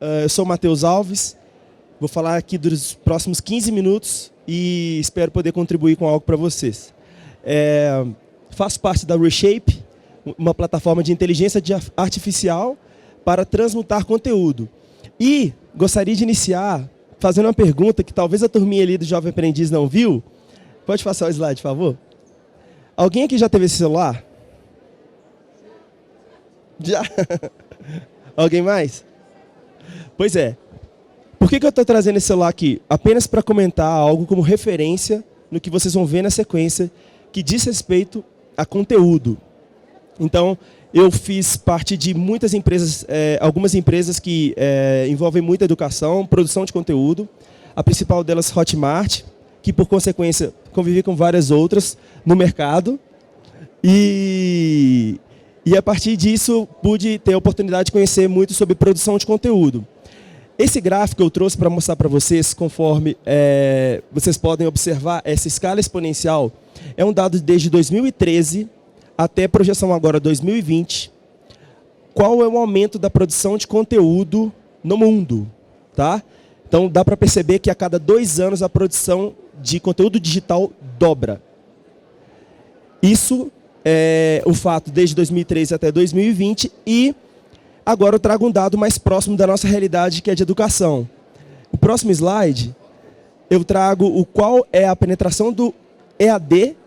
Eu sou o Matheus Alves, vou falar aqui dos próximos 15 minutos e espero poder contribuir com algo para vocês. Faço parte da Reshape, uma plataforma de inteligência artificial para transmutar conteúdo. E gostaria de iniciar fazendo uma pergunta que talvez a turminha ali do Jovem Aprendiz não viu. Pode passar o slide, por favor? Alguém aqui já teve esse celular? Já? Alguém mais? Pois é. Por que eu estou trazendo esse celular aqui? Apenas para comentar algo como referência no que vocês vão ver na sequência, que diz respeito a conteúdo. Então, eu fiz parte de muitas empresas, algumas empresas que envolvem muita educação, produção de conteúdo. A principal delas, Hotmart, que por consequência convivi com várias outras no mercado. E a partir disso, pude ter a oportunidade de conhecer muito sobre produção de conteúdo. Esse gráfico eu trouxe para mostrar para vocês, conforme vocês podem observar, essa escala exponencial é um dado desde 2013 até a projeção agora 2020. Qual é o aumento da produção de conteúdo no mundo? Tá? Então dá para perceber que a cada 2 anos a produção de conteúdo digital dobra. Isso é o fato desde 2013 até 2020 e agora eu trago um dado mais próximo da nossa realidade, que é de educação. O próximo slide, eu trago qual é a penetração do EAD,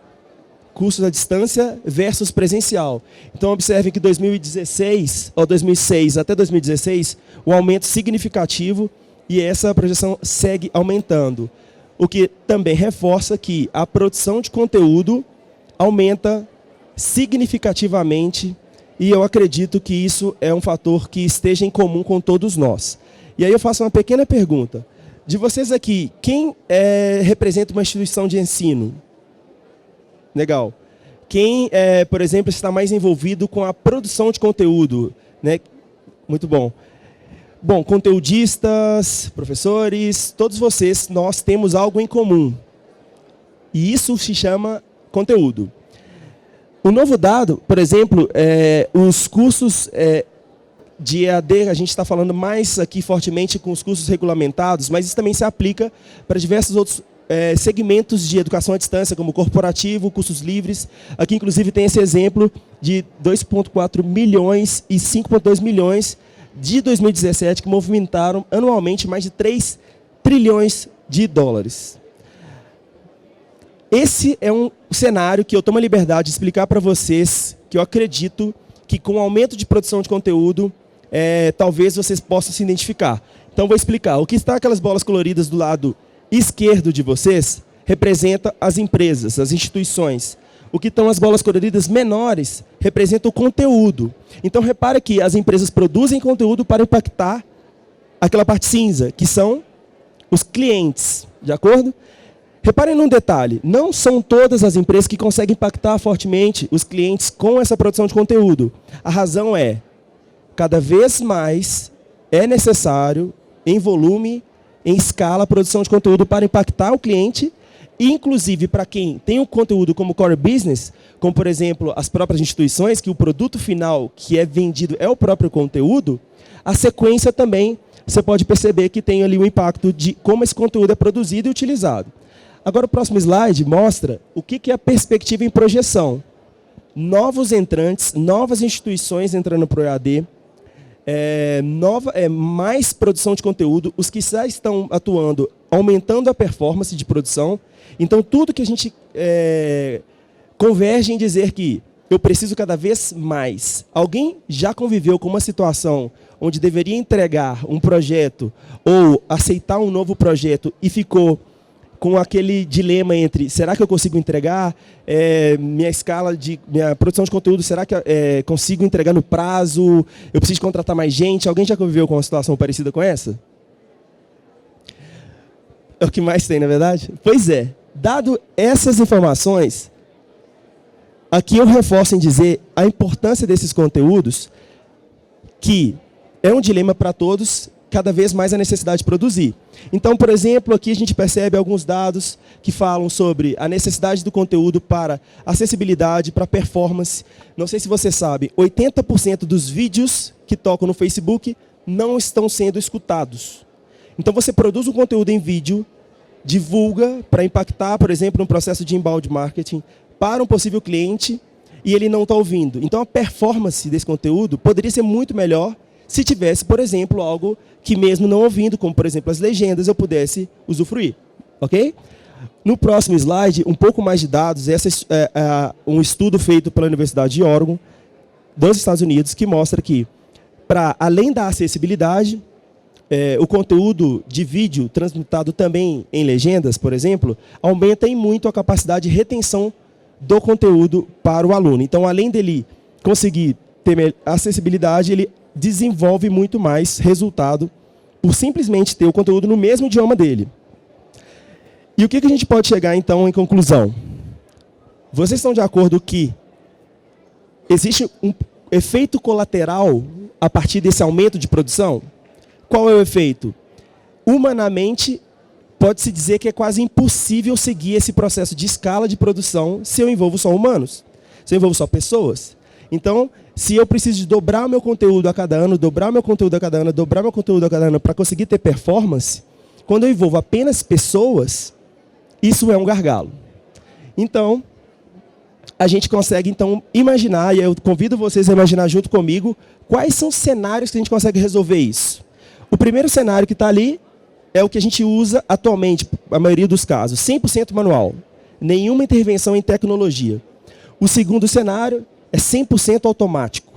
cursos à distância, versus presencial. Então, observem que 2016 até 2016, um aumento significativo e essa projeção segue aumentando. O que também reforça que a produção de conteúdo aumenta significativamente. E eu acredito que isso é um fator que esteja em comum com todos nós. E aí eu faço uma pequena pergunta. De vocês aqui, quem representa uma instituição de ensino? Legal. Quem, por exemplo, está mais envolvido com a produção de conteúdo? Né? Muito bom. Bom, conteudistas, professores, todos vocês, nós temos algo em comum. E isso se chama conteúdo. O novo dado, por exemplo, os cursos de EAD, a gente está falando mais aqui fortemente com os cursos regulamentados, mas isso também se aplica para diversos outros segmentos de educação à distância, como corporativo, cursos livres. Aqui, inclusive, tem esse exemplo de 2,4 milhões e 5,2 milhões de 2017, que movimentaram anualmente mais de 3 trilhões de dólares. Esse é um cenário que eu tomo a liberdade de explicar para vocês, que eu acredito que com o aumento de produção de conteúdo, talvez vocês possam se identificar. Então, vou explicar. O que está aquelas bolas coloridas do lado esquerdo de vocês representa as empresas, as instituições. O que estão as bolas coloridas menores representa o conteúdo. Então, repare que as empresas produzem conteúdo para impactar aquela parte cinza, que são os clientes. De acordo? Reparem num detalhe, não são todas as empresas que conseguem impactar fortemente os clientes com essa produção de conteúdo. A razão é, cada vez mais é necessário, em volume, em escala, a produção de conteúdo para impactar o cliente, e inclusive para quem tem o conteúdo como core business, como por exemplo as próprias instituições, que o produto final que é vendido é o próprio conteúdo, a sequência também, você pode perceber que tem ali o impacto de como esse conteúdo é produzido e utilizado. Agora, o próximo slide mostra o que é a perspectiva em projeção. Novos entrantes, novas instituições entrando para o EAD, mais produção de conteúdo, os que já estão atuando, aumentando a performance de produção. Então, tudo que a gente converge em dizer que eu preciso cada vez mais. Alguém já conviveu com uma situação onde deveria entregar um projeto ou aceitar um novo projeto e ficou com aquele dilema entre, será que eu consigo entregar minha produção de conteúdo, será que consigo entregar no prazo, eu preciso contratar mais gente? Alguém já conviveu com uma situação parecida com essa? É o que mais tem, na verdade? Pois é, dado essas informações, aqui eu reforço em dizer a importância desses conteúdos, que é um dilema para todos, cada vez mais a necessidade de produzir. Então, por exemplo, aqui a gente percebe alguns dados que falam sobre a necessidade do conteúdo para acessibilidade, para performance. Não sei se você sabe, 80% dos vídeos que tocam no Facebook não estão sendo escutados. Então, você produz um conteúdo em vídeo, divulga para impactar, por exemplo, um processo de inbound marketing para um possível cliente e ele não está ouvindo. Então, a performance desse conteúdo poderia ser muito melhor se tivesse, por exemplo, algo que mesmo não ouvindo, como, por exemplo, as legendas, eu pudesse usufruir. Ok? No próximo slide, um pouco mais de dados. Esse é um estudo feito pela Universidade de Oregon, dos Estados Unidos, que mostra que, além da acessibilidade, o conteúdo de vídeo transmitido também em legendas, por exemplo, aumenta em muito a capacidade de retenção do conteúdo para o aluno. Então, além dele conseguir ter acessibilidade, ele desenvolve muito mais resultado por simplesmente ter o conteúdo no mesmo idioma dele. E o que a gente pode chegar, então, em conclusão? Vocês estão de acordo que existe um efeito colateral a partir desse aumento de produção? Qual é o efeito? Humanamente, pode-se dizer que é quase impossível seguir esse processo de escala de produção se eu envolvo só humanos, se eu envolvo só pessoas. Então, se eu preciso de dobrar o meu conteúdo a cada ano, dobrar meu conteúdo a cada ano, dobrar meu conteúdo a cada ano para conseguir ter performance, quando eu envolvo apenas pessoas, isso é um gargalo. Então, a gente consegue então imaginar, e eu convido vocês a imaginar junto comigo, quais são os cenários que a gente consegue resolver isso. O primeiro cenário que está ali é o que a gente usa atualmente, a maioria dos casos, 100% manual, nenhuma intervenção em tecnologia. O segundo cenário é 100% automático,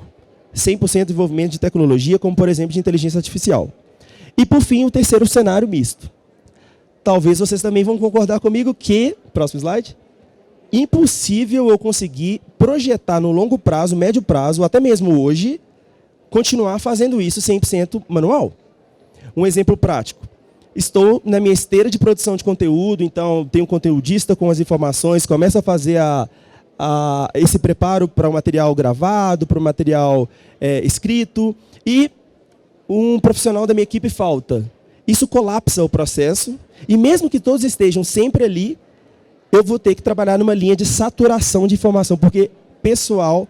100% envolvimento de tecnologia, como por exemplo de inteligência artificial. E por fim, o terceiro cenário misto. Talvez vocês também vão concordar comigo que, próximo slide, impossível eu conseguir projetar no longo prazo, médio prazo, ou até mesmo hoje, continuar fazendo isso 100% manual. Um exemplo prático. Estou na minha esteira de produção de conteúdo, então tenho um conteudista com as informações, começo a fazer esse preparo para o material gravado, para o material escrito, e um profissional da minha equipe falta. Isso colapsa o processo, e mesmo que todos estejam sempre ali, eu vou ter que trabalhar numa linha de saturação de informação, porque pessoal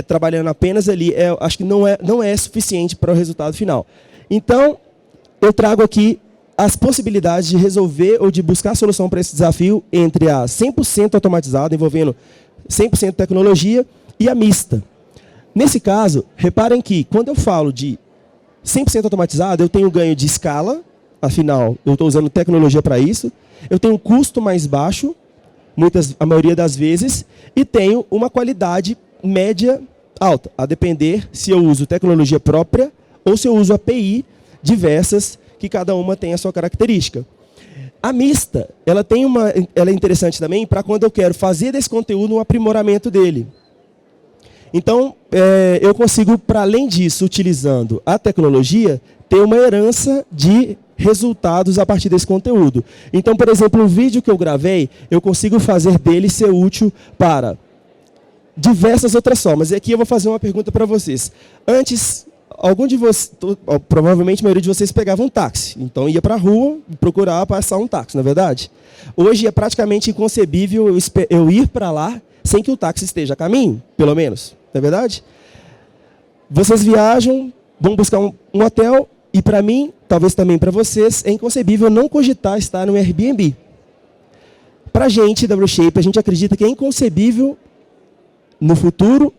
trabalhando apenas ali, acho que não é suficiente para o resultado final. Então, eu trago aqui as possibilidades de resolver ou de buscar solução para esse desafio entre a 100% automatizada, envolvendo 100% tecnologia, e a mista. Nesse caso, reparem que, quando eu falo de 100% automatizado, eu tenho ganho de escala, afinal, eu estou usando tecnologia para isso, eu tenho um custo mais baixo, a maioria das vezes, e tenho uma qualidade média alta, a depender se eu uso tecnologia própria ou se eu uso API diversas, que cada uma tem a sua característica. A mista, ela é interessante também para quando eu quero fazer desse conteúdo um aprimoramento dele. Então, eu consigo, para além disso, utilizando a tecnologia, ter uma herança de resultados a partir desse conteúdo. Então, por exemplo, um vídeo que eu gravei, eu consigo fazer dele ser útil para diversas outras formas. E aqui eu vou fazer uma pergunta para vocês. Antes, algum de vocês, provavelmente a maioria de vocês pegava um táxi. Então, ia para a rua procurar passar um táxi, não é verdade? Hoje é praticamente inconcebível eu ir para lá sem que o táxi esteja a caminho, pelo menos. Não é verdade? Vocês viajam, vão buscar um hotel, e para mim, talvez também para vocês, é inconcebível não cogitar estar no Airbnb. Para a gente, da WShape, a gente acredita que é inconcebível, no futuro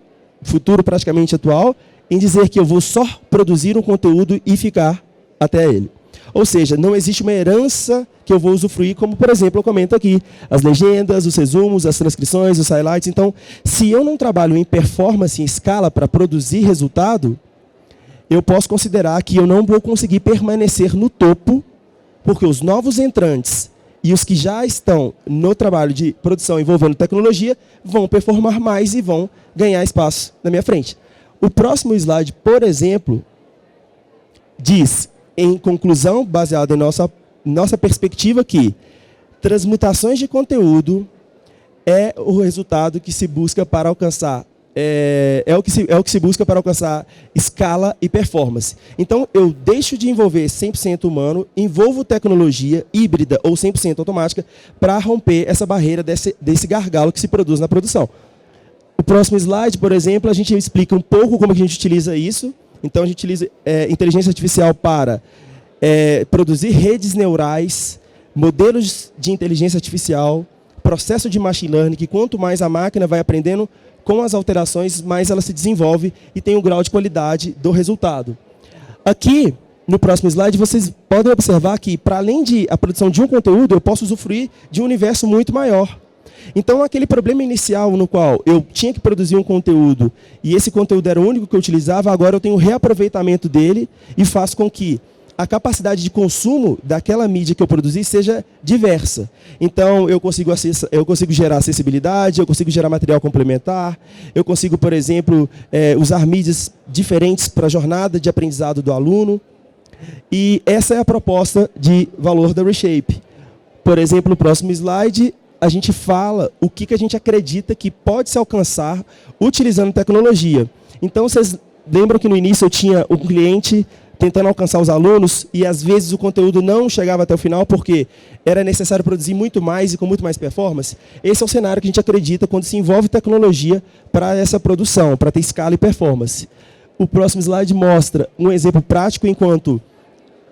praticamente atual, em dizer que eu vou só produzir um conteúdo e ficar até ele. Ou seja, não existe uma herança que eu vou usufruir, como, por exemplo, eu comento aqui, as legendas, os resumos, as transcrições, os highlights. Então, se eu não trabalho em performance, em escala, para produzir resultado, eu posso considerar que eu não vou conseguir permanecer no topo, porque os novos entrantes e os que já estão no trabalho de produção envolvendo tecnologia vão performar mais e vão ganhar espaço na minha frente. O próximo slide, por exemplo, diz, em conclusão, baseado em nossa perspectiva, que transmutações de conteúdo é o resultado que se busca para alcançar, é o que se busca para alcançar escala e performance. Então, eu deixo de envolver 100% humano, envolvo tecnologia híbrida ou 100% automática para romper essa barreira desse gargalo que se produz na produção. O próximo slide, por exemplo, a gente explica um pouco como a gente utiliza isso. Então, a gente utiliza inteligência artificial para produzir redes neurais, modelos de inteligência artificial, processo de machine learning, que quanto mais a máquina vai aprendendo com as alterações, mais ela se desenvolve e tem um grau de qualidade do resultado. Aqui, no próximo slide, vocês podem observar que, para além de a produção de um conteúdo, eu posso usufruir de um universo muito maior. Então, aquele problema inicial no qual eu tinha que produzir um conteúdo e esse conteúdo era o único que eu utilizava, agora eu tenho o reaproveitamento dele e faço com que a capacidade de consumo daquela mídia que eu produzi seja diversa. Então, eu consigo gerar acessibilidade, eu consigo gerar material complementar, eu consigo, por exemplo, usar mídias diferentes para a jornada de aprendizado do aluno. E essa é a proposta de valor da Reshape. Por exemplo, no próximo slide, a gente fala o que a gente acredita que pode se alcançar utilizando tecnologia. Então, vocês lembram que no início eu tinha um cliente tentando alcançar os alunos e, às vezes, o conteúdo não chegava até o final porque era necessário produzir muito mais e com muito mais performance? Esse é o cenário que a gente acredita quando se envolve tecnologia para essa produção, para ter escala e performance. O próximo slide mostra um exemplo prático enquanto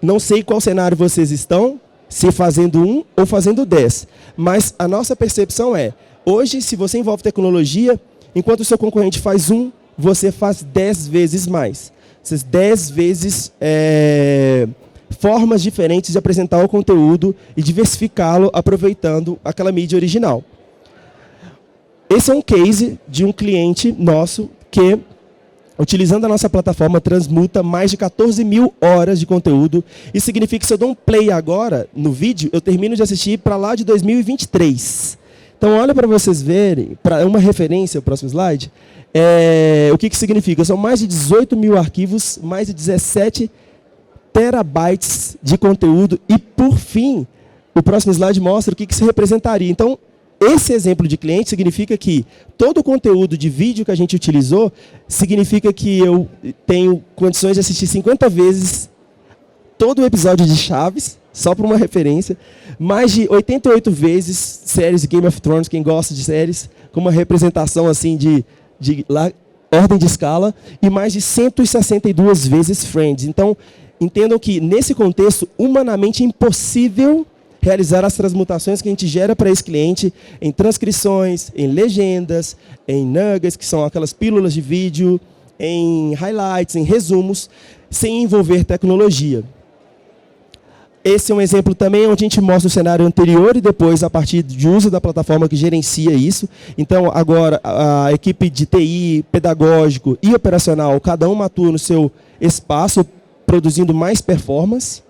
não sei qual cenário vocês estão, se fazendo 1 ou fazendo 10. Mas a nossa percepção é, hoje, se você envolve tecnologia, enquanto o seu concorrente faz 1, você faz 10 vezes mais. Essas 10 vezes formas diferentes de apresentar o conteúdo e diversificá-lo aproveitando aquela mídia original. Esse é um case de um cliente nosso que, utilizando a nossa plataforma, transmuta mais de 14 mil horas de conteúdo. Isso significa que se eu dou um play agora no vídeo, eu termino de assistir para lá de 2023. Então, olha para vocês verem, para uma referência, o próximo slide, o que significa? São mais de 18 mil arquivos, mais de 17 terabytes de conteúdo e, por fim, o próximo slide mostra o que se representaria. Então, esse exemplo de cliente significa que todo o conteúdo de vídeo que a gente utilizou significa que eu tenho condições de assistir 50 vezes todo o episódio de Chaves, só para uma referência, mais de 88 vezes séries de Game of Thrones, quem gosta de séries, com uma representação assim de ordem de escala, e mais de 162 vezes Friends. Então, entendam que, nesse contexto, humanamente impossível realizar as transmutações que a gente gera para esse cliente em transcrições, em legendas, em nuggets, que são aquelas pílulas de vídeo, em highlights, em resumos, sem envolver tecnologia. Esse é um exemplo também onde a gente mostra o cenário anterior e depois a partir de uso da plataforma que gerencia isso. Então, agora, a equipe de TI, pedagógico e operacional, cada um atua no seu espaço, produzindo mais performance.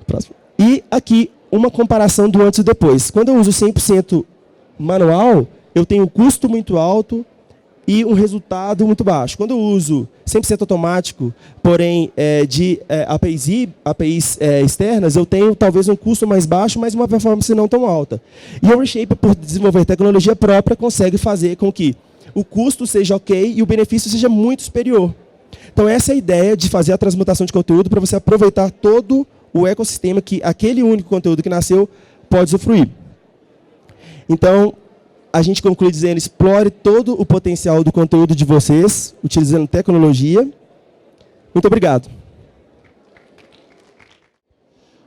Próximo. E aqui, uma comparação do antes e depois. Quando eu uso 100% manual, eu tenho um custo muito alto e um resultado muito baixo. Quando eu uso 100% automático, porém de APIs externas, eu tenho talvez um custo mais baixo, mas uma performance não tão alta. E o Reshape, por desenvolver tecnologia própria, consegue fazer com que o custo seja ok e o benefício seja muito superior. Então, essa é a ideia de fazer a transmutação de conteúdo para você aproveitar todo o ecossistema que aquele único conteúdo que nasceu pode usufruir. Então, a gente conclui dizendo, explore todo o potencial do conteúdo de vocês, utilizando tecnologia. Muito obrigado.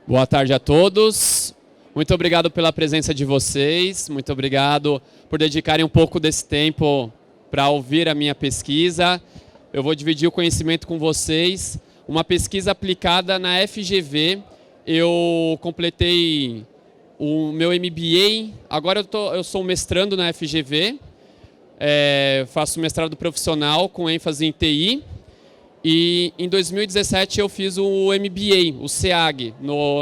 Boa tarde a todos. Muito obrigado pela presença de vocês. Muito obrigado por dedicarem um pouco desse tempo para ouvir a minha pesquisa. Eu vou dividir o conhecimento com vocês. Uma pesquisa aplicada na FGV. Eu completei o meu MBA. Agora eu sou mestrando na FGV. Faço mestrado profissional com ênfase em TI. E em 2017 eu fiz o MBA, o SEAG,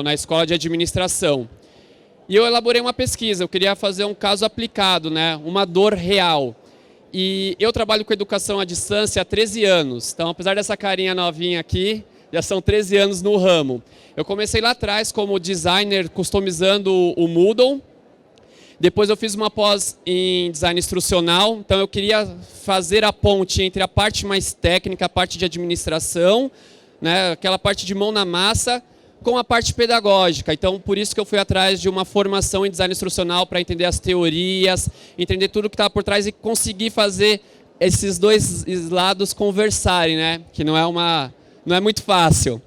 na Escola de Administração. E eu elaborei uma pesquisa. Eu queria fazer um caso aplicado, né? Uma dor real. E eu trabalho com educação à distância há 13 anos. Então, apesar dessa carinha novinha aqui, já são 13 anos no ramo. Eu comecei lá atrás como designer, customizando o Moodle. Depois eu fiz uma pós em design instrucional. Então, eu queria fazer a ponte entre a parte mais técnica, a parte de administração, né, aquela parte de mão na massa, com a parte pedagógica. Então, por isso que eu fui atrás de uma formação em design instrucional para entender as teorias, entender tudo que estava por trás e conseguir fazer esses dois lados conversarem, né? Que não é muito fácil.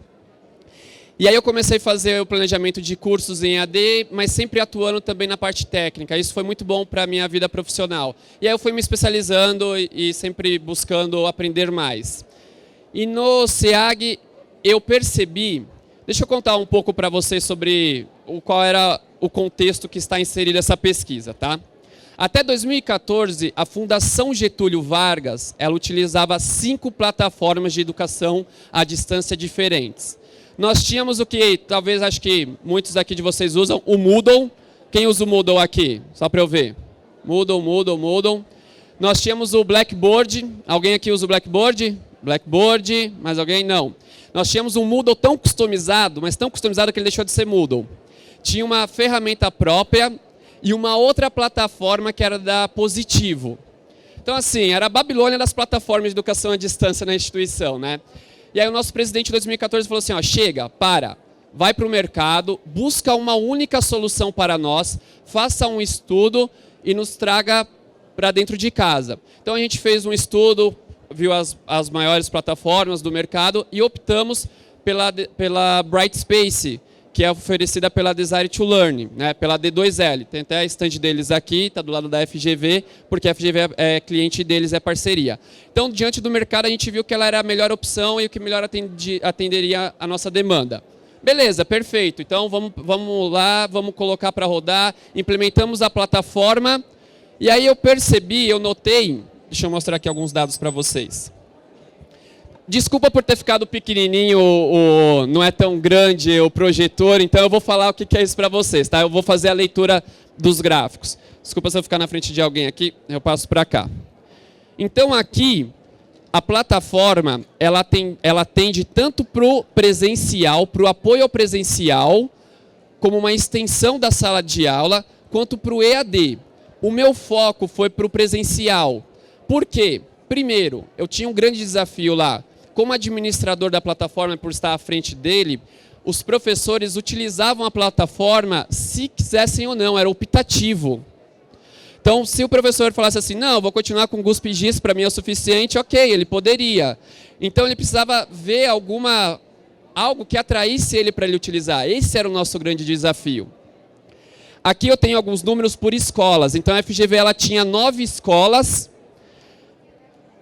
E aí eu comecei a fazer o planejamento de cursos em AD, mas sempre atuando também na parte técnica. Isso foi muito bom para a minha vida profissional. E aí eu fui me especializando e sempre buscando aprender mais. E no SEAG eu percebi... Deixa eu contar um pouco para vocês sobre qual era o contexto que está inserido essa pesquisa, tá? Até 2014, a Fundação Getúlio Vargas, ela utilizava 5 plataformas de educação à distância diferentes. Nós tínhamos o que, talvez, acho que muitos aqui de vocês usam, o Moodle. Quem usa o Moodle aqui? Só para eu ver. Moodle. Nós tínhamos o Blackboard. Alguém aqui usa o Blackboard? Blackboard, mais alguém? Não. Nós tínhamos um Moodle tão customizado, mas tão customizado que ele deixou de ser Moodle. Tinha uma ferramenta própria e uma outra plataforma que era da Positivo. Então, assim, era a Babilônia das plataformas de educação à distância na instituição, né? E aí o nosso presidente em 2014 falou assim, ó, chega, vai para o mercado, busca uma única solução para nós, faça um estudo e nos traga para dentro de casa. Então a gente fez um estudo, viu as maiores plataformas do mercado e optamos pela Brightspace, que é oferecida pela Desire to Learn, né, pela D2L. Tem até a stand deles aqui, está do lado da FGV, porque a FGV é cliente deles, é parceria. Então, diante do mercado, a gente viu que ela era a melhor opção e o que melhor atenderia a nossa demanda. Beleza, perfeito. Então, vamos lá, vamos colocar para rodar, implementamos a plataforma, e aí eu notei, deixa eu mostrar aqui alguns dados para vocês. Desculpa por ter ficado pequenininho, não é tão grande o projetor, então eu vou falar o que é isso para vocês, tá? Eu vou fazer a leitura dos gráficos. Desculpa se eu ficar na frente de alguém aqui, eu passo para cá. Então aqui, a plataforma, ela atende tanto para o presencial, para o apoio ao presencial, como uma extensão da sala de aula, quanto para o EAD. O meu foco foi para o presencial. Por quê? Primeiro, eu tinha um grande desafio lá. Como administrador da plataforma, por estar à frente dele, os professores utilizavam a plataforma se quisessem ou não, era optativo. Então, se o professor falasse assim, não, vou continuar com GUSP e GIS, para mim é o suficiente, ok, ele poderia. Então, ele precisava ver algo que atraísse ele para ele utilizar. Esse era o nosso grande desafio. Aqui eu tenho alguns números por escolas. Então, a FGV ela tinha 9 escolas.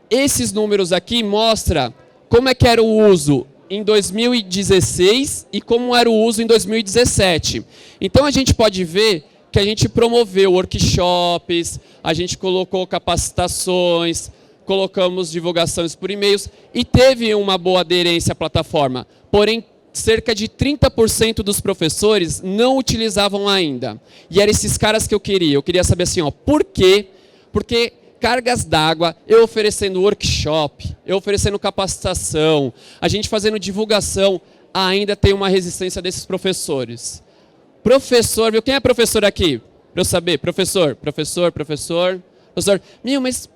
Esses números aqui mostram como é que era o uso em 2016 e como era o uso em 2017. Então, a gente pode ver que a gente promoveu workshops, a gente colocou capacitações, colocamos divulgações por e-mails e teve uma boa aderência à plataforma. Porém, cerca de 30% dos professores não utilizavam ainda. E eram esses caras que eu queria. Eu queria saber assim, ó, por quê? Porque cargas d'água, eu oferecendo workshop, eu oferecendo capacitação, a gente fazendo divulgação, ainda tem uma resistência desses professores. Professor, viu? Quem é professor aqui? Para eu saber, professor.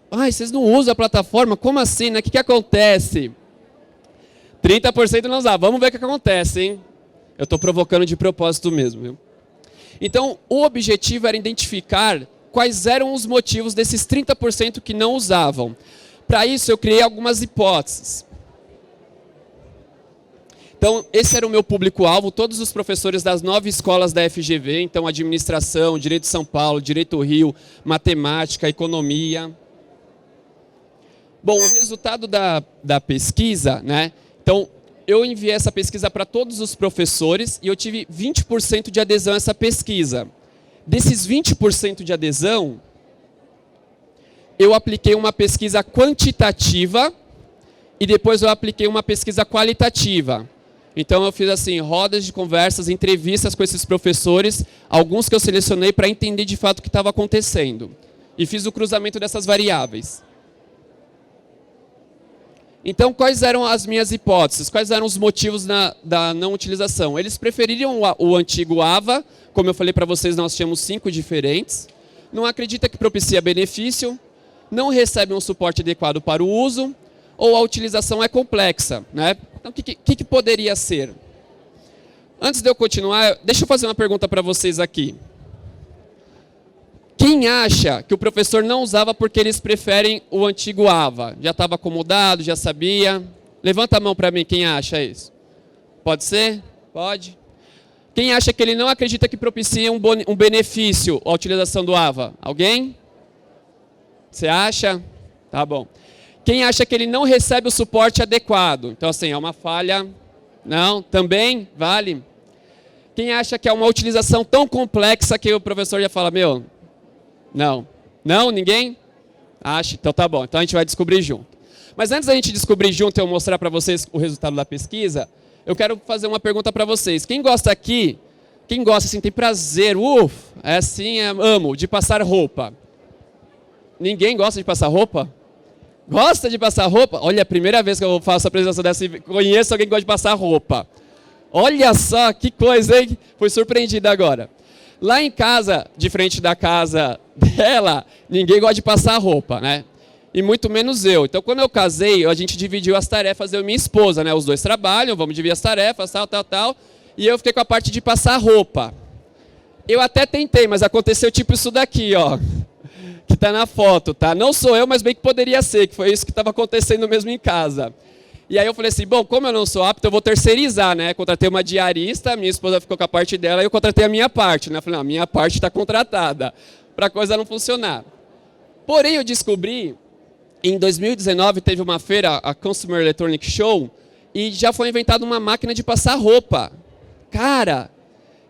Mas vocês não usam a plataforma? Como assim, né? O que acontece? 30% não usava. Vamos ver o que acontece, hein? Eu estou provocando de propósito mesmo, viu? Então, o objetivo era identificar quais eram os motivos desses 30% que não usavam. Para isso, eu criei algumas hipóteses. Então, esse era o meu público-alvo, todos os professores das 9 escolas da FGV, então administração, Direito de São Paulo, Direito Rio, Matemática, Economia. Bom, o resultado da pesquisa, né? Então, eu enviei essa pesquisa para todos os professores e eu tive 20% de adesão a essa pesquisa. Desses 20% de adesão, eu apliquei uma pesquisa quantitativa e depois eu apliquei uma pesquisa qualitativa. Então eu fiz assim, rodas de conversas, entrevistas com esses professores, alguns que eu selecionei para entender de fato o que estava acontecendo. E fiz o cruzamento dessas variáveis. Então, quais eram as minhas hipóteses? Quais eram os motivos da não utilização? Eles preferiram o antigo AVA, como eu falei para vocês, nós tínhamos 5 diferentes. Não acredita que propicia benefício, não recebe um suporte adequado para o uso, ou a utilização é complexa, né? Então, o que poderia ser? Antes de eu continuar, deixa eu fazer uma pergunta para vocês aqui. Quem acha que o professor não usava porque eles preferem o antigo AVA? Já estava acomodado, já sabia? Levanta a mão para mim, quem acha isso? Pode ser? Pode. Quem acha que ele não acredita que propicia um benefício a utilização do AVA? Alguém? Você acha? Tá bom. Quem acha que ele não recebe o suporte adequado? Então, assim, é uma falha. Não? Também? Vale? Quem acha que é uma utilização tão complexa que o professor já fala, meu, não. Não? Ninguém? Acha? Então tá bom. Então a gente vai descobrir junto. Mas antes da gente descobrir junto e eu mostrar para vocês o resultado da pesquisa, eu quero fazer uma pergunta para vocês. Quem gosta aqui, quem gosta assim, tem prazer, é assim, amo, de passar roupa? Ninguém gosta de passar roupa? Gosta de passar roupa? Olha, a primeira vez que eu faço a apresentação dessa e conheço alguém que gosta de passar roupa. Olha só, que coisa, hein? Fui surpreendido agora. Lá em casa, de frente da casa dela, ninguém gosta de passar roupa, né? E muito menos eu. Então, quando eu casei, a gente dividiu as tarefas, eu e minha esposa, né? Os dois trabalham, vamos dividir as tarefas, tal. E eu fiquei com a parte de passar roupa. Eu até tentei, mas aconteceu tipo isso daqui, ó. Que tá na foto, tá? Não sou eu, mas bem que poderia ser, que foi isso que estava acontecendo mesmo em casa. E aí eu falei assim, bom, como eu não sou apto, eu vou terceirizar, né? Contratei uma diarista, minha esposa ficou com a parte dela, e eu contratei a minha parte, né? Eu falei, não, a minha parte está contratada, para a coisa não funcionar. Porém, eu descobri, em 2019, teve uma feira, a Consumer Electronic Show, e já foi inventada uma máquina de passar roupa. Cara,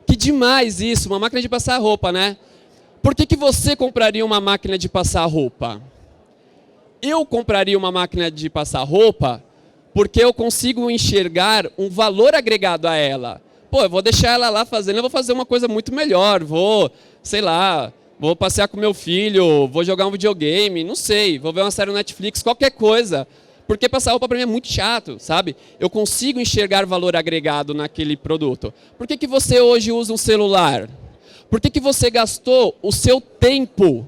que demais isso, uma máquina de passar roupa, né? Por que você compraria uma máquina de passar roupa? Eu compraria uma máquina de passar roupa porque eu consigo enxergar um valor agregado a ela. Pô, eu vou deixar ela lá fazendo, eu vou fazer uma coisa muito melhor, vou, sei lá, vou passear com meu filho, vou jogar um videogame, não sei, vou ver uma série no Netflix, qualquer coisa. Porque passar roupa para mim é muito chato, sabe? Eu consigo enxergar valor agregado naquele produto. Por que você hoje usa um celular? Por que você gastou o seu tempo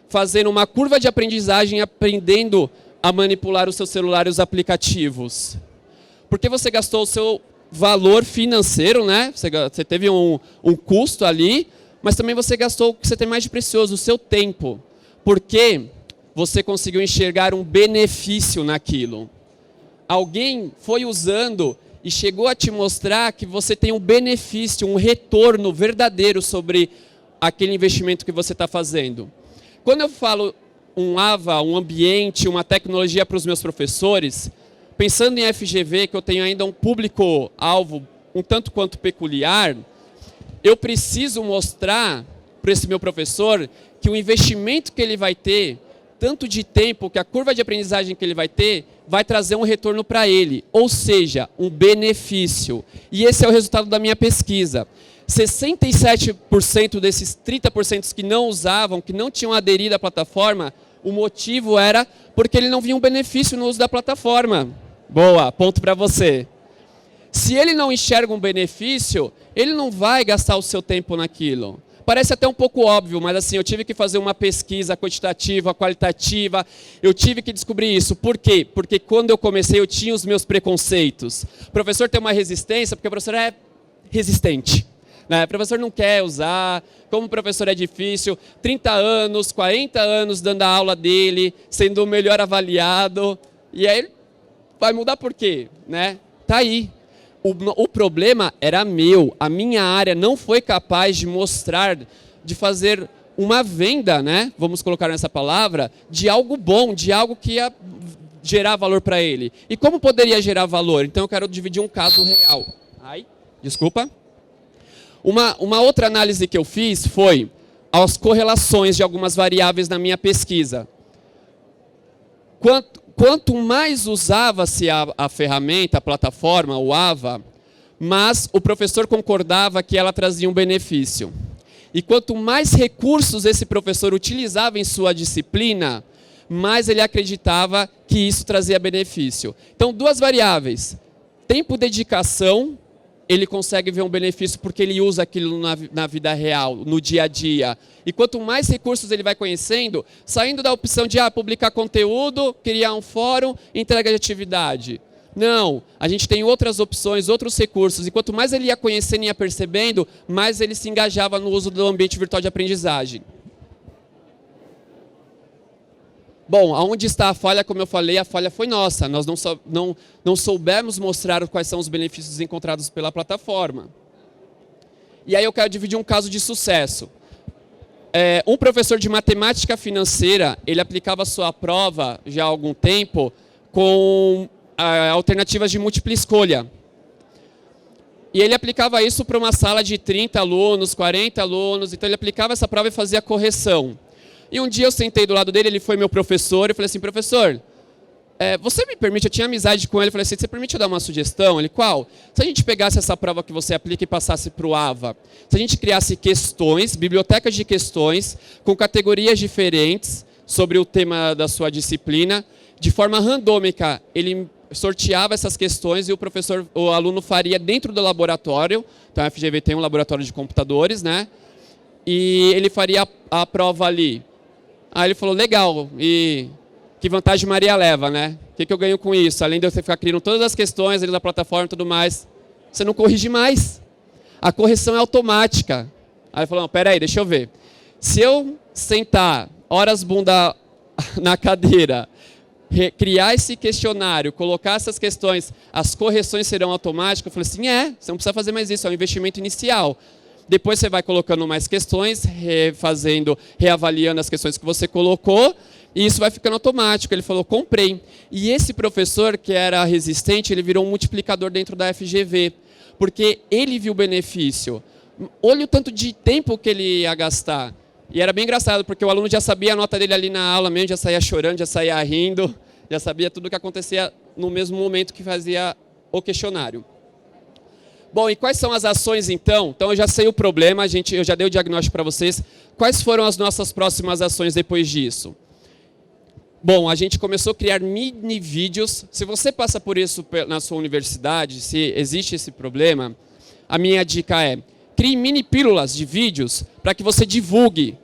fazendo uma curva de aprendizagem, aprendendo a manipular o seu celular e os aplicativos? Porque você gastou o seu valor financeiro, né? Você teve um custo ali, mas também você gastou o que você tem mais de precioso, o seu tempo. Porque você conseguiu enxergar um benefício naquilo. Alguém foi usando e chegou a te mostrar que você tem um benefício, um retorno verdadeiro sobre aquele investimento que você está fazendo. Quando eu falo um AVA, um ambiente, uma tecnologia para os meus professores, pensando em FGV, que eu tenho ainda um público-alvo um tanto quanto peculiar, eu preciso mostrar para esse meu professor que o investimento que ele vai ter, tanto de tempo, que a curva de aprendizagem que ele vai ter, vai trazer um retorno para ele, ou seja, um benefício. E esse é o resultado da minha pesquisa. 67% desses 30% que não usavam, que não tinham aderido à plataforma, o motivo era porque ele não via um benefício no uso da plataforma. Boa, ponto para você. Se ele não enxerga um benefício, ele não vai gastar o seu tempo naquilo. Parece até um pouco óbvio, mas assim, eu tive que fazer uma pesquisa quantitativa, qualitativa, eu tive que descobrir isso. Por quê? Porque quando eu comecei, eu tinha os meus preconceitos. O professor tem uma resistência, porque o professor é resistente. Né? O professor não quer usar, como o professor é difícil, 30 anos, 40 anos dando a aula dele, sendo o melhor avaliado, e aí ele vai mudar por quê? Né? Tá aí. O problema era meu, a minha área não foi capaz de mostrar, de fazer uma venda, né? Vamos colocar nessa palavra, de algo bom, de algo que ia gerar valor para ele. E como poderia gerar valor? Então eu quero dividir um caso real. Ai, desculpa. Uma outra análise que eu fiz foi as correlações de algumas variáveis na minha pesquisa. Quanto mais usava-se a ferramenta, a plataforma, o AVA, mas o professor concordava que ela trazia um benefício. E quanto mais recursos esse professor utilizava em sua disciplina, mais ele acreditava que isso trazia benefício. Então, duas variáveis. Tempo, dedicação, ele consegue ver um benefício porque ele usa aquilo na vida real, no dia a dia. E quanto mais recursos ele vai conhecendo, saindo da opção de publicar conteúdo, criar um fórum, entrega de atividade. Não, a gente tem outras opções, outros recursos. E quanto mais ele ia conhecendo e ia percebendo, mais ele se engajava no uso do ambiente virtual de aprendizagem. Bom, aonde está a falha? Como eu falei, a falha foi nossa. Nós não soubemos mostrar quais são os benefícios encontrados pela plataforma. E aí eu quero dividir um caso de sucesso. Um professor de matemática financeira, ele aplicava a sua prova já há algum tempo com alternativas de múltipla escolha. E ele aplicava isso para uma sala de 30 alunos, 40 alunos, então ele aplicava essa prova e fazia correção. E um dia eu sentei do lado dele, ele foi meu professor, eu falei assim, professor, você me permite, eu tinha amizade com ele, eu falei assim, você permite eu dar uma sugestão? Ele, qual? Se a gente pegasse essa prova que você aplica e passasse para o AVA, se a gente criasse questões, bibliotecas de questões, com categorias diferentes sobre o tema da sua disciplina, de forma randômica, ele sorteava essas questões e o aluno faria dentro do laboratório, então a FGV tem um laboratório de computadores, né? E ele faria a prova ali. Aí ele falou, legal, e que vantagem Maria leva, né? O que eu ganho com isso? Além de eu ficar criando todas as questões ali da plataforma e tudo mais, você não corrige mais. A correção é automática. Aí ele falou, não, peraí, deixa eu ver. Se eu sentar horas bunda na cadeira, criar esse questionário, colocar essas questões, as correções serão automáticas? Eu falei assim, você não precisa fazer mais isso, é um investimento inicial. Depois você vai colocando mais questões, reavaliando as questões que você colocou, e isso vai ficando automático. Ele falou, comprei. E esse professor, que era resistente, ele virou um multiplicador dentro da FGV, porque ele viu o benefício. Olha o tanto de tempo que ele ia gastar. E era bem engraçado, porque o aluno já sabia a nota dele ali na aula mesmo, já saía chorando, já saía rindo, já sabia tudo o que acontecia no mesmo momento que fazia o questionário. Bom, e quais são as ações então? Então eu já sei o problema, eu já dei o diagnóstico para vocês. Quais foram as nossas próximas ações depois disso? Bom, a gente começou a criar mini vídeos. Se você passa por isso na sua universidade, se existe esse problema, a minha dica é, crie mini pílulas de vídeos para que você divulgue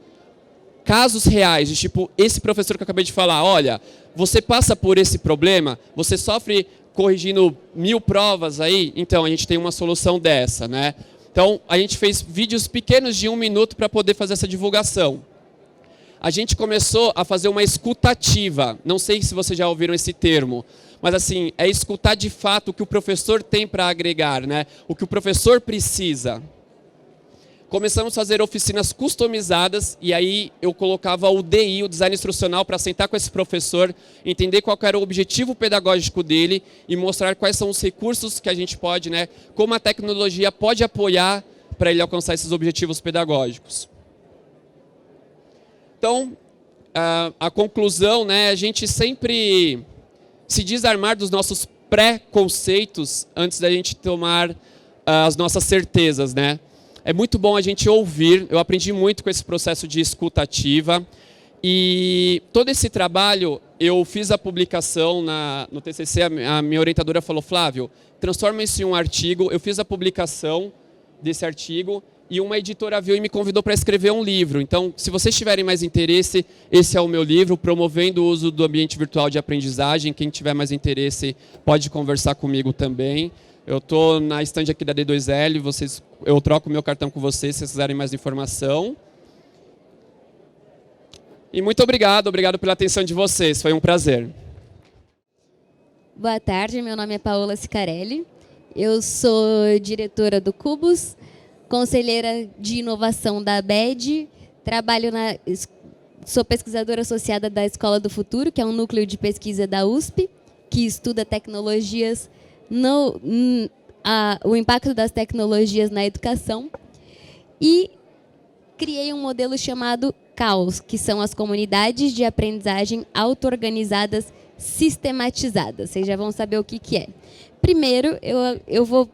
casos reais, de tipo esse professor que eu acabei de falar, olha, você passa por esse problema, você sofre corrigindo 1000 provas aí, então a gente tem uma solução dessa, né? Então a gente fez vídeos pequenos de 1 minuto para poder fazer essa divulgação. A gente começou a fazer uma escutativa, não sei se vocês já ouviram esse termo, mas assim, é escutar de fato o que o professor tem para agregar, né? O que o professor precisa. Começamos a fazer oficinas customizadas e aí eu colocava o DI, o design instrucional, para sentar com esse professor, entender qual era o objetivo pedagógico dele e mostrar quais são os recursos que a gente pode, né, como a tecnologia pode apoiar para ele alcançar esses objetivos pedagógicos. Então, a conclusão, né, a gente sempre se desarmar dos nossos pré-conceitos antes da gente tomar as nossas certezas, né? É muito bom a gente ouvir, eu aprendi muito com esse processo de escuta ativa e todo esse trabalho, eu fiz a publicação no TCC, a minha orientadora falou, Flávio, transforma isso em um artigo, eu fiz a publicação desse artigo e uma editora viu e me convidou para escrever um livro. Então, se vocês tiverem mais interesse, esse é o meu livro, Promovendo o Uso do Ambiente Virtual de Aprendizagem, quem tiver mais interesse pode conversar comigo também. Eu estou na estande aqui da D2L, eu troco meu cartão com vocês se vocês quiserem mais informação. E muito obrigado pela atenção de vocês, foi um prazer. Boa tarde, meu nome é Paola Sicarelli, eu sou diretora do Cubus, conselheira de inovação da ABED, sou pesquisadora associada da Escola do Futuro, que é um núcleo de pesquisa da USP, que estuda tecnologias o impacto das tecnologias na educação e criei um modelo chamado CAOS, que são as comunidades de aprendizagem auto-organizadas sistematizadas. Vocês já vão saber o que é. Primeiro, eu vou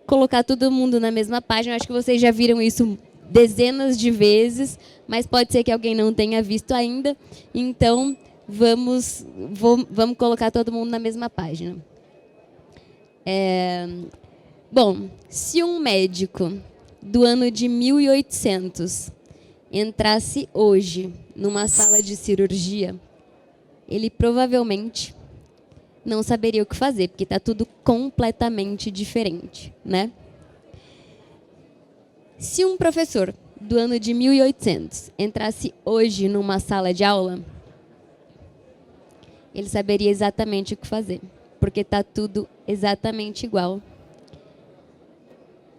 colocar todo mundo na mesma página. Acho que vocês já viram isso dezenas de vezes, mas pode ser que alguém não tenha visto ainda. Então, vamos colocar todo mundo na mesma página. Bom, se um médico do ano de 1800 entrasse hoje numa sala de cirurgia, ele provavelmente não saberia o que fazer, porque está tudo completamente diferente, né? Se um professor do ano de 1800 entrasse hoje numa sala de aula, ele saberia exatamente o que fazer, porque está tudo exatamente igual.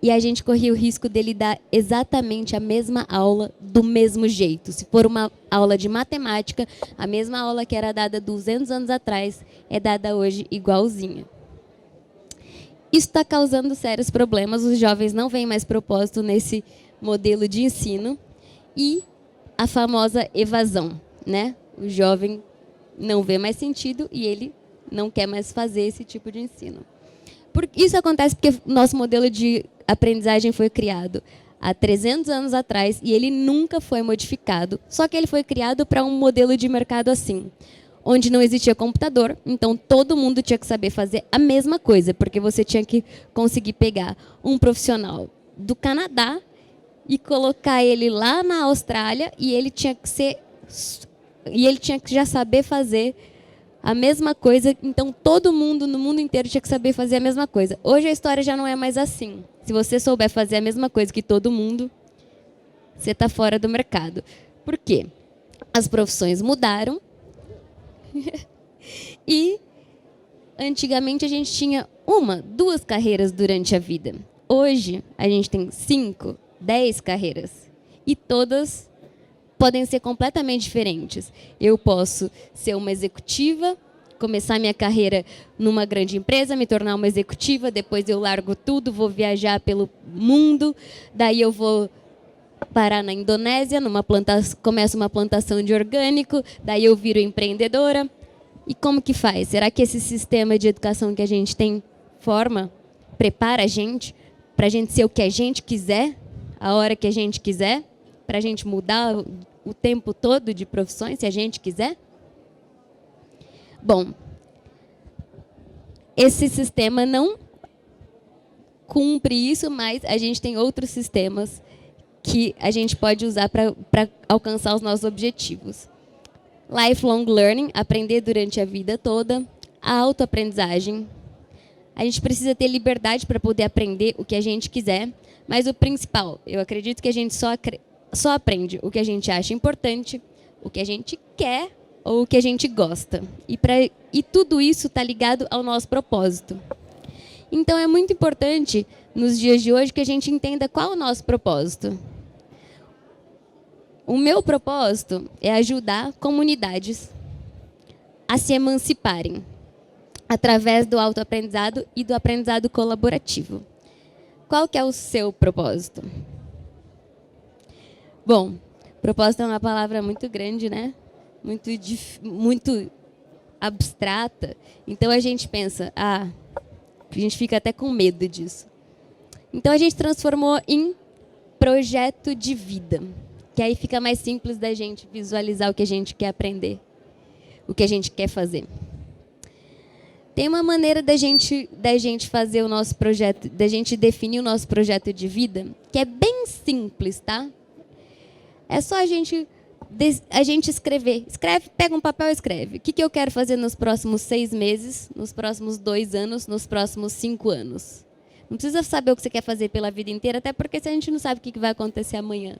E a gente corria o risco dele dar exatamente a mesma aula do mesmo jeito. Se for uma aula de matemática, a mesma aula que era dada 200 anos atrás é dada hoje igualzinha. Isso está causando sérios problemas, os jovens não veem mais propósito nesse modelo de ensino e a famosa evasão, né? O jovem não vê mais sentido e ele não quer mais fazer esse tipo de ensino. Isso acontece porque nosso modelo de aprendizagem foi criado há 300 anos atrás e ele nunca foi modificado, só que ele foi criado para um modelo de mercado assim, onde não existia computador, então todo mundo tinha que saber fazer a mesma coisa, porque você tinha que conseguir pegar um profissional do Canadá e colocar ele lá na Austrália e ele tinha que já saber fazer a mesma coisa, então todo mundo no mundo inteiro tinha que saber fazer a mesma coisa. Hoje a história já não é mais assim. Se você souber fazer a mesma coisa que todo mundo, você está fora do mercado. Por quê? As profissões mudaram e antigamente a gente tinha 1, 2 carreiras durante a vida. Hoje a gente tem 5, 10 carreiras e todas podem ser completamente diferentes. Eu posso ser uma executiva, começar minha carreira numa grande empresa, me tornar uma executiva, depois eu largo tudo, vou viajar pelo mundo, daí eu vou parar na Indonésia, começo uma plantação de orgânico, daí eu viro empreendedora. E como que faz? Será que esse sistema de educação que a gente tem prepara a gente para a gente ser o que a gente quiser, a hora que a gente quiser? Para a gente mudar o tempo todo de profissões, se a gente quiser? Bom, esse sistema não cumpre isso, mas a gente tem outros sistemas que a gente pode usar para alcançar os nossos objetivos. Lifelong learning, aprender durante a vida toda. A autoaprendizagem. A gente precisa ter liberdade para poder aprender o que a gente quiser, mas o principal, eu acredito que a gente só aprende o que a gente acha importante, o que a gente quer ou o que a gente gosta. E tudo isso está ligado ao nosso propósito. Então, é muito importante, nos dias de hoje, que a gente entenda qual é o nosso propósito. O meu propósito é ajudar comunidades a se emanciparem através do autoaprendizado e do aprendizado colaborativo. Qual que é o seu propósito? Bom, propósito é uma palavra muito grande, né? Muito abstrata. Então a gente pensa, a gente fica até com medo disso. Então a gente transformou em projeto de vida, que aí fica mais simples da gente visualizar o que a gente quer aprender, o que a gente quer fazer. Tem uma maneira da gente fazer o nosso projeto, da gente definir o nosso projeto de vida, que é bem simples, tá? É só a gente escrever. Pega um papel e escreve. O que eu quero fazer nos próximos 6 meses, nos próximos 2 anos, nos próximos 5 anos. Não precisa saber o que você quer fazer pela vida inteira, até porque a gente não sabe o que vai acontecer amanhã.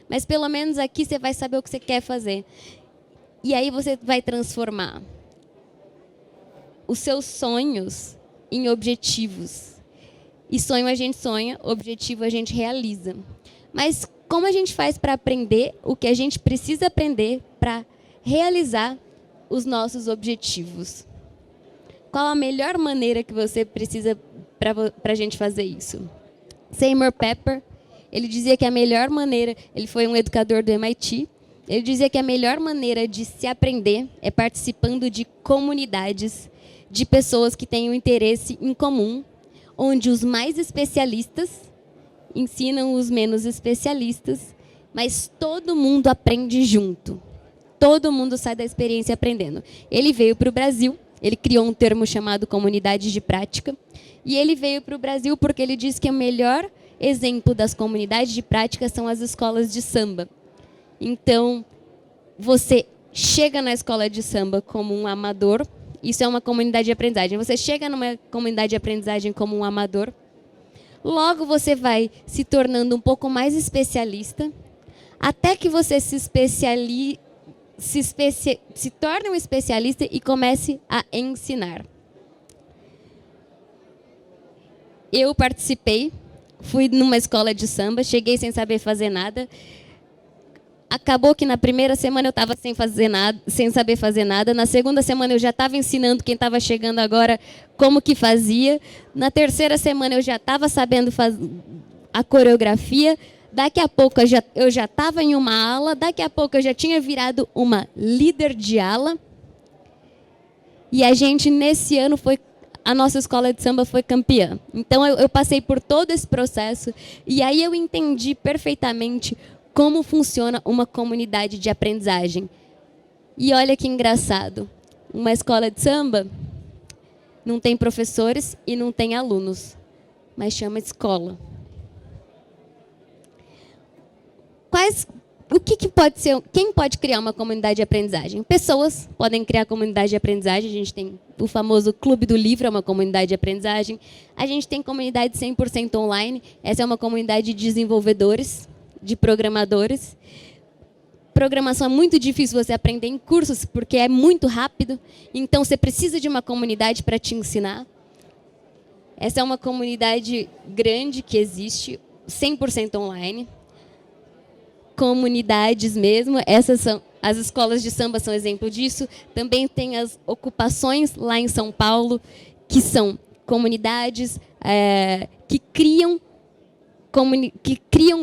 Mas pelo menos aqui você vai saber o que você quer fazer. E aí você vai transformar os seus sonhos em objetivos. E sonho a gente sonha, objetivo a gente realiza. Mas como a gente faz para aprender o que a gente precisa aprender para realizar os nossos objetivos? Qual a melhor maneira que você precisa para a gente fazer isso? Seymour Papert, ele dizia que a melhor maneira, ele foi um educador do MIT, ele dizia que a melhor maneira de se aprender é participando de comunidades de pessoas que têm um interesse em comum, onde os mais especialistas ensinam os menos especialistas, mas todo mundo aprende junto. Todo mundo sai da experiência aprendendo. Ele veio para o Brasil, ele criou um termo chamado comunidade de prática, e ele veio para o Brasil porque ele diz que o melhor exemplo das comunidades de prática são as escolas de samba. Então, você chega na escola de samba como um amador, isso é uma comunidade de aprendizagem. Você chega numa comunidade de aprendizagem como um amador, logo você vai se tornando um pouco mais especialista, até que você se se torne um especialista e comece a ensinar. Eu participei, fui numa escola de samba, cheguei sem saber fazer nada. Acabou que na primeira semana eu estava sem saber fazer nada. Na segunda semana eu já estava ensinando quem estava chegando agora como que fazia. Na terceira semana eu já estava sabendo a coreografia. Daqui a pouco eu já estava em uma ala. Daqui a pouco eu já tinha virado uma líder de ala. E a gente, nesse ano, a nossa escola de samba foi campeã. Então eu passei por todo esse processo e aí eu entendi perfeitamente como funciona uma comunidade de aprendizagem. E olha que engraçado, uma escola de samba não tem professores e não tem alunos, mas chama escola. O que pode ser? Quem pode criar uma comunidade de aprendizagem? Pessoas podem criar comunidade de aprendizagem. A gente tem o famoso Clube do Livro, é uma comunidade de aprendizagem. A gente tem comunidade 100% online. Essa é uma comunidade de desenvolvedores, de programadores. Programação é muito difícil você aprender em cursos, porque é muito rápido. Então, você precisa de uma comunidade para te ensinar. Essa é uma comunidade grande que existe, 100% online. Comunidades mesmo, essas são as escolas de samba, são exemplo disso. Também tem as ocupações lá em São Paulo, que são comunidades que criam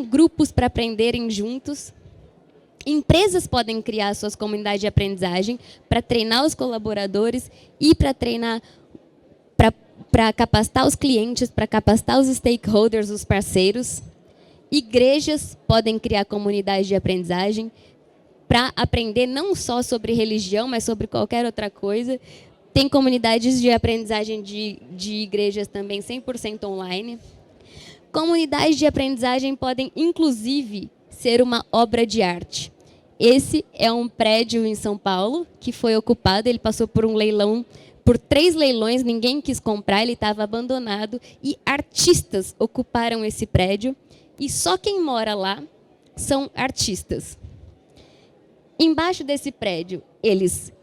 grupos para aprenderem juntos. Empresas podem criar suas comunidades de aprendizagem para treinar os colaboradores e para treinar, para capacitar os clientes, para capacitar os stakeholders, os parceiros. Igrejas podem criar comunidades de aprendizagem para aprender não só sobre religião, mas sobre qualquer outra coisa. Tem comunidades de aprendizagem de igrejas também 100% online. Comunidades de aprendizagem podem, inclusive, ser uma obra de arte. Esse é um prédio em São Paulo que foi ocupado, ele passou por um leilão, por 3 leilões, ninguém quis comprar, ele estava abandonado e artistas ocuparam esse prédio. E só quem mora lá são artistas. Embaixo desse prédio, eles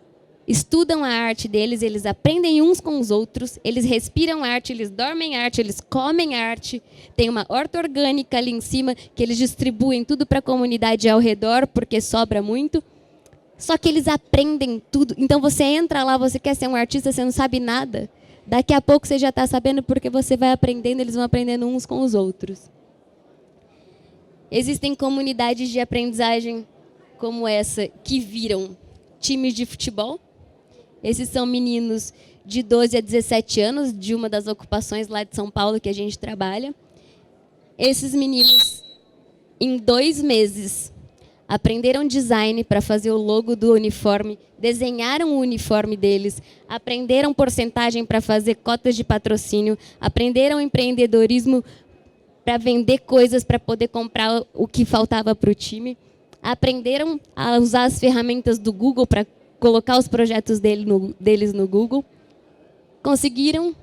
estudam a arte deles, eles aprendem uns com os outros, eles respiram arte, eles dormem arte, eles comem arte. Tem uma horta orgânica ali em cima, que eles distribuem tudo para a comunidade ao redor, porque sobra muito. Só que eles aprendem tudo. Então, você entra lá, você quer ser um artista, você não sabe nada. Daqui a pouco você já está sabendo, porque você vai aprendendo, eles vão aprendendo uns com os outros. Existem comunidades de aprendizagem como essa que viram times de futebol. Esses são meninos de 12 a 17 anos, de uma das ocupações lá de São Paulo que a gente trabalha. Esses meninos, em 2 meses, aprenderam design para fazer o logo do uniforme, desenharam o uniforme deles, aprenderam porcentagem para fazer cotas de patrocínio, aprenderam empreendedorismo para vender coisas, para poder comprar o que faltava para o time. Aprenderam a usar as ferramentas do Google para colocar os projetos deles no Google. Conseguiram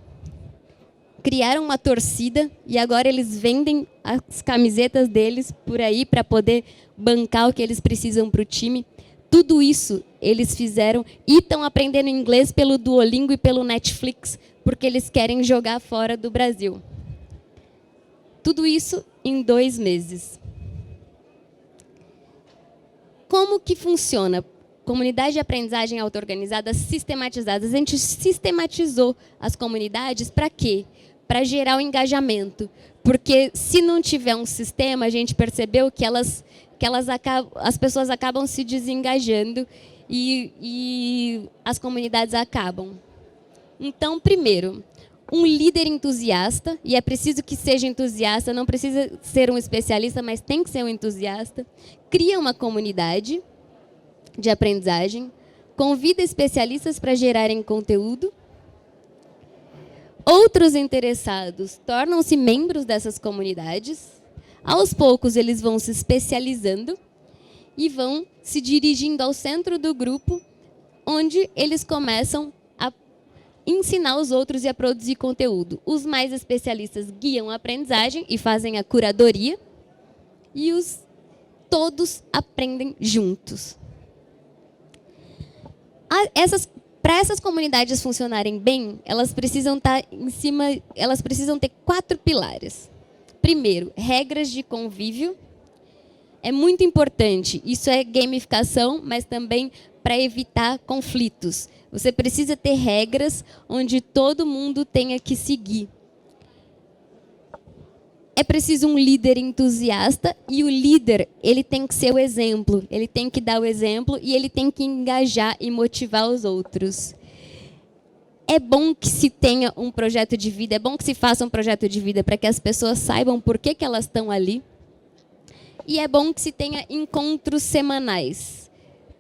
criar uma torcida e agora eles vendem as camisetas deles por aí para poder bancar o que eles precisam para o time. Tudo isso eles fizeram e estão aprendendo inglês pelo Duolingo e pelo Netflix, porque eles querem jogar fora do Brasil. Tudo isso em 2 meses. Como que funciona? Comunidade de aprendizagem auto-organizada sistematizada. A gente sistematizou as comunidades para quê? Para gerar o engajamento. Porque se não tiver um sistema, a gente percebeu que as pessoas acabam se desengajando e as comunidades acabam. Então, primeiro, um líder entusiasta, e é preciso que seja entusiasta, não precisa ser um especialista, mas tem que ser um entusiasta, cria uma comunidade de aprendizagem, convida especialistas para gerarem conteúdo, outros interessados tornam-se membros dessas comunidades, aos poucos eles vão se especializando e vão se dirigindo ao centro do grupo, onde eles começam a ensinar os outros e a produzir conteúdo. Os mais especialistas guiam a aprendizagem e fazem a curadoria, e todos aprendem juntos. Para essas comunidades funcionarem bem, elas precisam estar elas precisam ter 4 pilares. Primeiro, regras de convívio. É muito importante. Isso é gamificação, mas também para evitar conflitos. Você precisa ter regras onde todo mundo tenha que seguir. É preciso um líder entusiasta e o líder, ele tem que ser o exemplo. Ele tem que dar o exemplo e ele tem que engajar e motivar os outros. É bom que se tenha um projeto de vida, é bom que se faça um projeto de vida para que as pessoas saibam por que elas estão ali. E é bom que se tenha encontros semanais.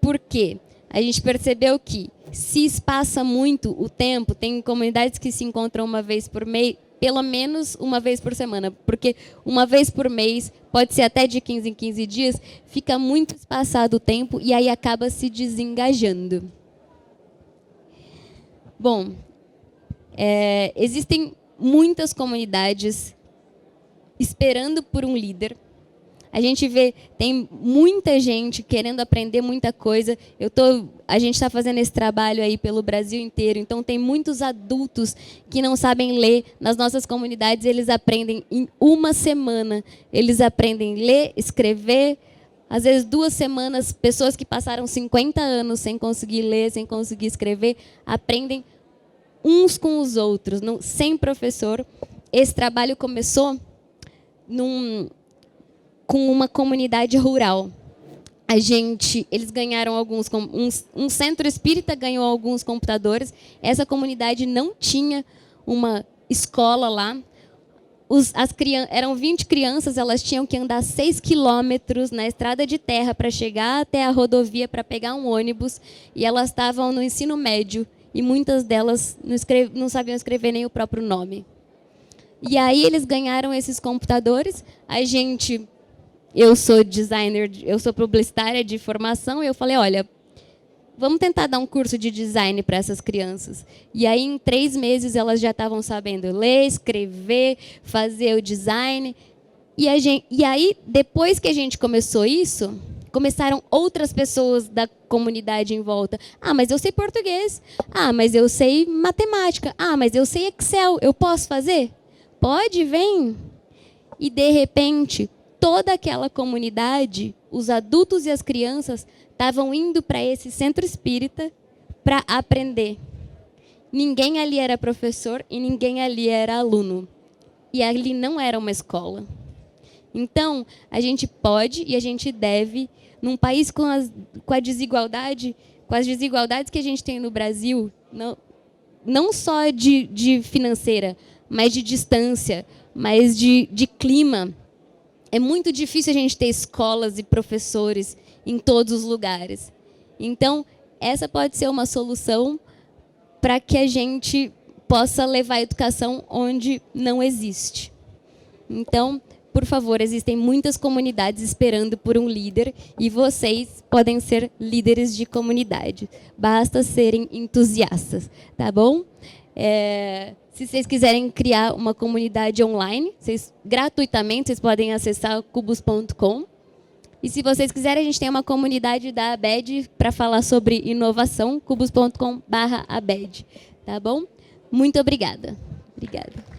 Por quê? A gente percebeu que se espaça muito o tempo, tem comunidades que se encontram uma vez por mês, pelo menos uma vez por semana, porque uma vez por mês, pode ser até de 15 em 15 dias, fica muito espaçado o tempo e aí acaba se desengajando. Bom, existem muitas comunidades esperando por um líder. A gente vê, tem muita gente querendo aprender muita coisa. A gente está fazendo esse trabalho aí pelo Brasil inteiro, então tem muitos adultos que não sabem ler. Nas nossas comunidades, eles aprendem em uma semana. Eles aprendem a ler, escrever. Às vezes, 2 semanas, pessoas que passaram 50 anos sem conseguir ler, sem conseguir escrever, aprendem uns com os outros, sem professor. Esse trabalho começou com uma comunidade rural. Eles ganharam um centro espírita ganhou alguns computadores. Essa comunidade não tinha uma escola lá. Eram 20 crianças, elas tinham que andar 6 quilômetros na estrada de terra para chegar até a rodovia para pegar um ônibus. E elas estavam no ensino médio e muitas delas não sabiam escrever nem o próprio nome. E aí eles ganharam esses computadores. Eu sou designer, eu sou publicitária de formação, e eu falei, olha, vamos tentar dar um curso de design para essas crianças. E aí, em 3 meses, elas já estavam sabendo ler, escrever, fazer o design. E aí, depois que a gente começou isso, começaram outras pessoas da comunidade em volta. Ah, mas eu sei português. Ah, mas eu sei matemática. Ah, mas eu sei Excel. Eu posso fazer? Pode, vem. E, de repente, toda aquela comunidade, os adultos e as crianças, estavam indo para esse centro espírita para aprender. Ninguém ali era professor e ninguém ali era aluno. E ali não era uma escola. Então, a gente pode e a gente deve, num país com as desigualdades que a gente tem no Brasil, não só de financeira, mas de distância, mas de clima. É muito difícil a gente ter escolas e professores em todos os lugares. Então, essa pode ser uma solução para que a gente possa levar a educação onde não existe. Então, por favor, existem muitas comunidades esperando por um líder e vocês podem ser líderes de comunidade. Basta serem entusiastas, tá bom? Se vocês quiserem criar uma comunidade online, gratuitamente, vocês podem acessar cubus.com. E se vocês quiserem, a gente tem uma comunidade da ABED para falar sobre inovação, cubus.com/ABED. Tá bom? Muito obrigada. Obrigada.